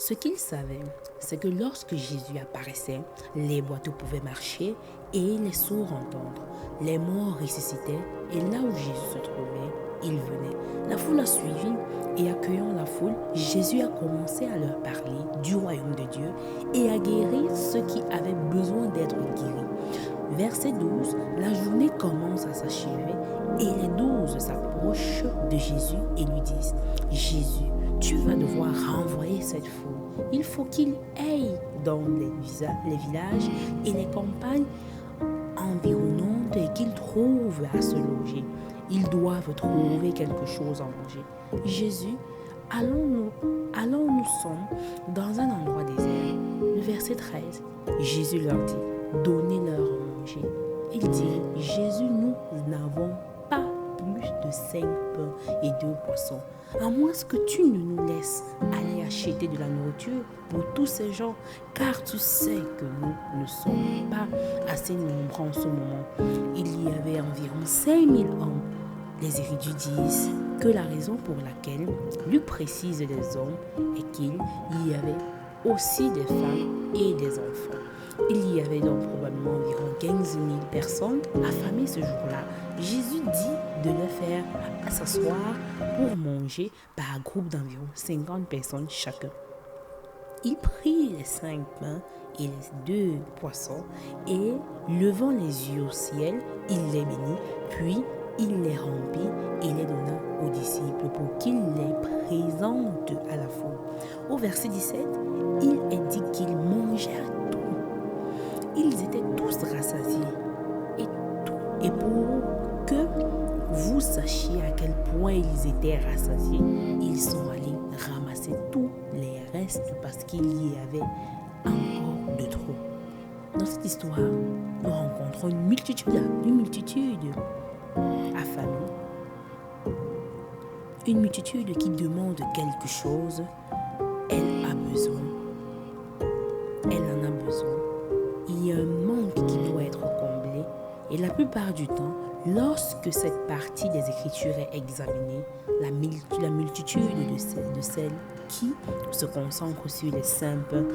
Ce qu'ils savaient, c'est que lorsque Jésus apparaissait, les boiteux pouvaient marcher et les sourds entendre. Les morts ressuscitaient et là où Jésus se trouvait, il venait. La foule a suivi et accueillant la foule, Jésus a commencé à leur parler du royaume de Dieu et à guérir ceux qui avaient besoin d'être guéris. Verset 12, la journée commence à s'achever et les 12 s'approchent de Jésus et lui disent « Jésus, tu vas devoir renvoyer cette foule. Il faut qu'il aille dans les villages et les campagnes environnantes et qu'ils trouvent à se loger. Ils doivent trouver quelque chose à manger. » Jésus, nous sommes dans un endroit désert. Le verset 13, Jésus leur dit « Donnez-leur à manger. » Il dit « Jésus, nous n'avons pas plus de 5 pains et 2 poissons. À moins que tu ne nous laisses aller acheter de la nourriture pour tous ces gens, car tu sais que nous ne sommes pas assez nombreux en ce moment. » Il y avait environ 5000 hommes. Les érudits disent que la raison pour laquelle Luc précise les hommes est qu'il y avait aussi des femmes et des enfants. Il y avait donc probablement environ 15 000 personnes affamées ce jour-là. Jésus dit de les faire s'asseoir pour manger par groupe d'environ 50 personnes chacun. Il prit les 5 pains et les 2 poissons et, levant les yeux au ciel, il les bénit, puis il les remplit et les donna aux disciples pour qu'ils les présentent à la foule. Au verset 17, il est dit qu'ils mangèrent tout. Ils étaient tous rassasiés. Et pour que vous sachiez à quel point ils étaient rassasiés, ils sont allés ramasser tous les restes parce qu'il y avait encore de trop. Dans cette histoire, nous rencontrons une multitude affamée. Une multitude qui demande quelque chose, elle a besoin. Elle en a besoin. Il y a un manque qui doit être comblé et la plupart du temps, lorsque cette partie des Écritures est examinée, la multitude de celles qui se concentrent sur les 5 pains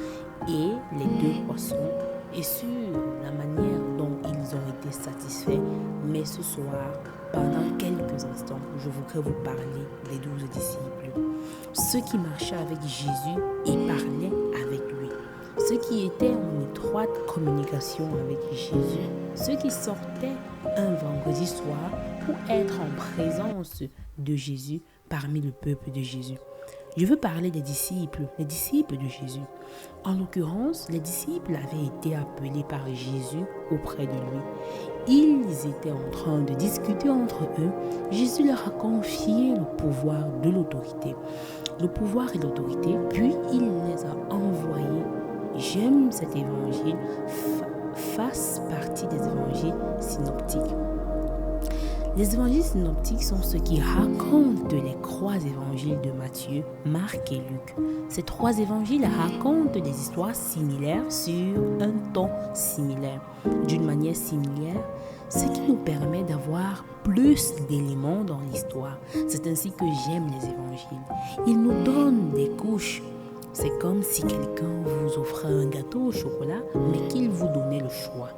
et les 2 poissons et sur la manière dont ils ont été satisfaits. Mais ce soir, pendant quelques instants, je voudrais vous parler des 12 disciples. Ceux qui marchaient avec Jésus et parlaient avec lui. Ceux qui étaient en étroite communication avec Jésus. Ceux qui sortaient un vendredi soir pour être en présence de Jésus parmi le peuple de Jésus. Je veux parler des disciples de Jésus. En l'occurrence, les disciples avaient été appelés par Jésus auprès de lui. Ils étaient en train de discuter entre eux. Jésus leur a confié le pouvoir de l'autorité. Le pouvoir et l'autorité, puis il les a envoyés. J'aime cet évangile, fasse partie des évangiles synoptiques. Les évangiles synoptiques sont ceux qui racontent les 3 évangiles de Matthieu, Marc et Luc. Ces 3 évangiles racontent des histoires similaires sur un ton similaire, d'une manière similaire, ce qui nous permet d'avoir plus d'éléments dans l'histoire. C'est ainsi que j'aime les évangiles. Ils nous donnent des couches. C'est comme si quelqu'un vous offrait un gâteau au chocolat, mais qu'il vous donnait le choix.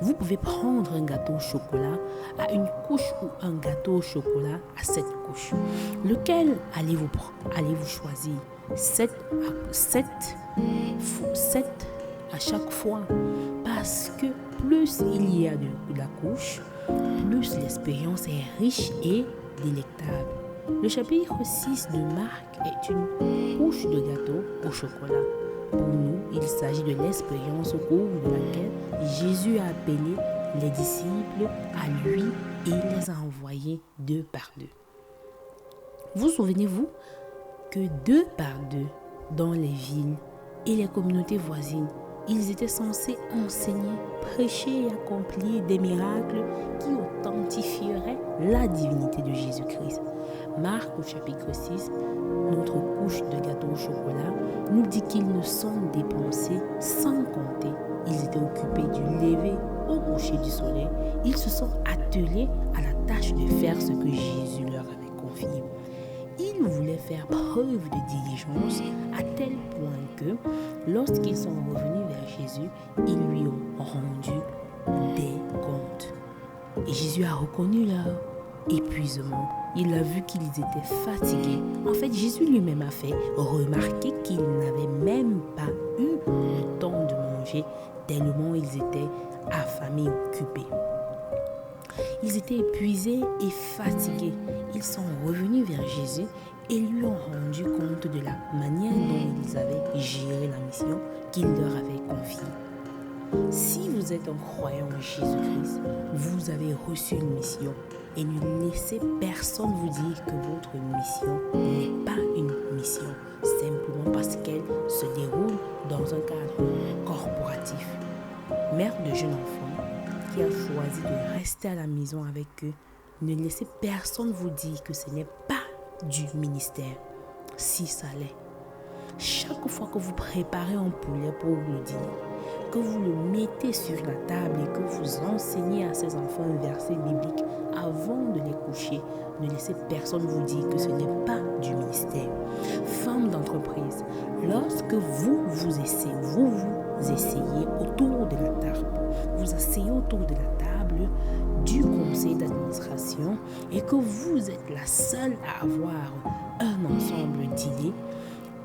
Vous pouvez prendre un gâteau au chocolat à une couche ou un gâteau au chocolat à 7 couches. Lequel allez-vous choisir? 7 à chaque fois. Parce que plus il y a de la couche, plus l'expérience est riche et délectable. Le chapitre 6 de Marc est une couche de gâteau au chocolat. Pour nous, il s'agit de l'expérience au cours de laquelle Jésus a appelé les disciples à lui et les a envoyés 2 par 2. Vous souvenez-vous que 2 par 2 dans les villes et les communautés voisines, ils étaient censés enseigner, prêcher et accomplir des miracles qui authentifieraient la divinité de Jésus-Christ. Marc au chapitre 6, notre couche de gâteau au chocolat, nous dit qu'ils ne sont dépensés sans compter. Ils étaient occupés du lever au coucher du soleil. Ils se sont attelés à la tâche de faire ce que Jésus leur avait confié. Il ils voulaient faire preuve de diligence à tel point que, lorsqu'ils sont revenus vers Jésus, ils lui ont rendu des comptes. Et Jésus a reconnu leur épuisement. Il a vu qu'ils étaient fatigués. En fait, Jésus lui-même a fait remarquer qu'ils n'avaient même pas eu le temps de manger tellement ils étaient affamés, occupés. Ils étaient épuisés et fatigués. Ils sont revenus vers Jésus et lui ont rendu compte de la manière dont ils avaient géré la mission qu'il leur avait confiée. Si vous êtes un croyant en Jésus-Christ, vous avez reçu une mission et ne laissez personne vous dire que votre mission n'est pas une mission, simplement parce qu'elle se déroule dans un cadre corporatif. Mère de jeunes enfants qui a choisi de rester à la maison avec eux, ne laissez personne vous dire que ce n'est pas du ministère, si ça l'est. Chaque fois que vous préparez un poulet pour le dîner, que vous le mettez sur la table et que vous enseignez à ces enfants un verset biblique avant de les coucher, ne laissez personne vous dire que ce n'est pas du ministère. Femme d'entreprise, lorsque vous essayez autour de la table, vous asseyez autour de la table du conseil d'administration et que vous êtes la seule à avoir un ensemble d'idées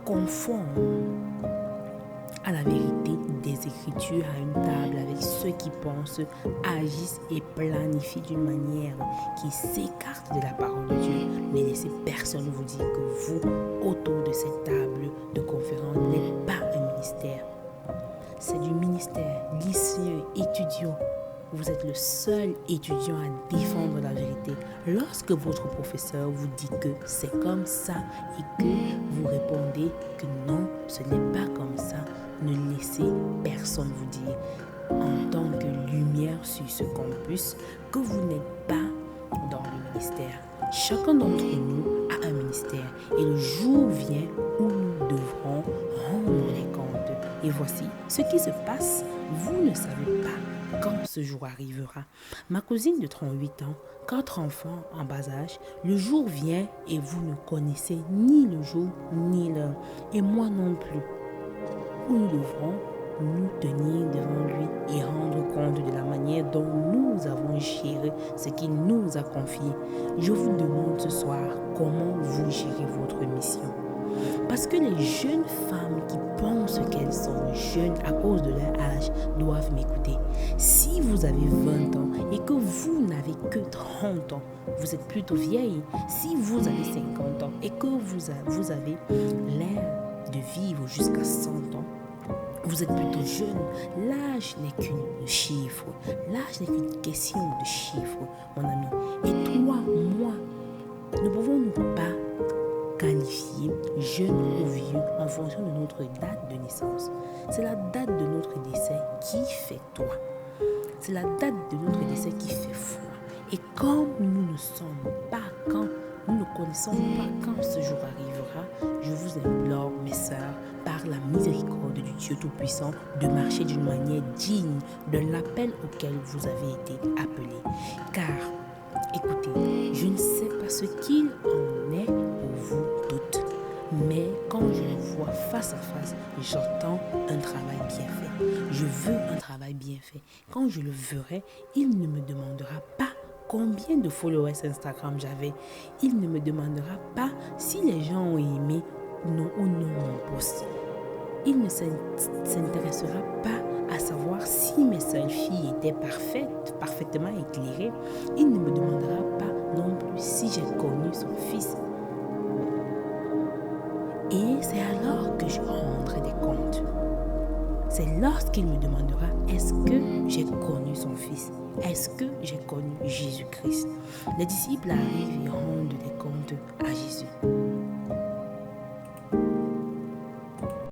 conformes à la vérité des Écritures à une table avec ceux qui pensent, agissent et planifient d'une manière qui s'écarte de la parole de Dieu. Ne laissez personne vous dire que vous, autour de cette table de conférence, n'êtes pas un ministère. C'est du ministère, lycéen, étudiant. Vous êtes le seul étudiant à défendre la vérité. Lorsque votre professeur vous dit que c'est comme ça et que vous répondez que non, ce n'est pas comme ça, ne laissez personne vous dire en tant que lumière sur ce campus que vous n'êtes pas dans le ministère. Chacun d'entre nous a un ministère et le jour vient où nous devrons rendre les comptes. Et voici ce qui se passe. Vous ne savez pas quand ce jour arrivera. Ma cousine de 38 ans, 4 enfants en bas âge, le jour vient et vous ne connaissez ni le jour ni l'heure. Et moi non plus. Où nous devrons nous tenir devant lui et rendre compte de la manière dont nous avons géré ce qu'il nous a confié. Je vous demande ce soir comment vous gérez votre mission. Parce que les jeunes femmes qui pensent qu'elles sont jeunes à cause de leur âge doivent m'écouter. Si vous avez 20 ans et que vous n'avez que 30 ans, vous êtes plutôt vieille. Si vous avez 50 ans et que vous avez l'air de vivre jusqu'à 100 ans, vous êtes plutôt jeune. L'âge n'est qu'un chiffre. L'âge n'est qu'une question de chiffre, mon ami. Et toi, moi, ne pouvons-nous pas qualifier jeune ou vieux en fonction de notre date de naissance? C'est la date de notre décès qui fait toi. C'est la date de notre décès qui fait foi. Et comme nous ne sommes pas quand, nous ne connaissons pas quand ce jour arrivera, je vous implore, mes sœurs, par la miséricorde du Dieu Tout-Puissant, de marcher d'une manière digne de l'appel auquel vous avez été appelés. Car, écoutez, je ne sais pas ce qu'il en est pour vous toutes, mais quand je le vois face à face, j'entends un travail bien fait. Je veux un travail bien fait. Quand je le verrai, il ne me demandera pas combien de followers Instagram j'avais. Il ne me demandera pas si les gens ont aimé non ou non mon post. Il ne s'intéressera pas à savoir si mes selfies étaient parfaitement éclairées. Il ne me demandera pas non plus si j'ai connu son fils. Et c'est alors que je rendrai des comptes. C'est lorsqu'il me demandera, est-ce que j'ai connu son fils? Est-ce que j'ai connu Jésus-Christ? Les disciples arrivent et rendent des comptes à Jésus.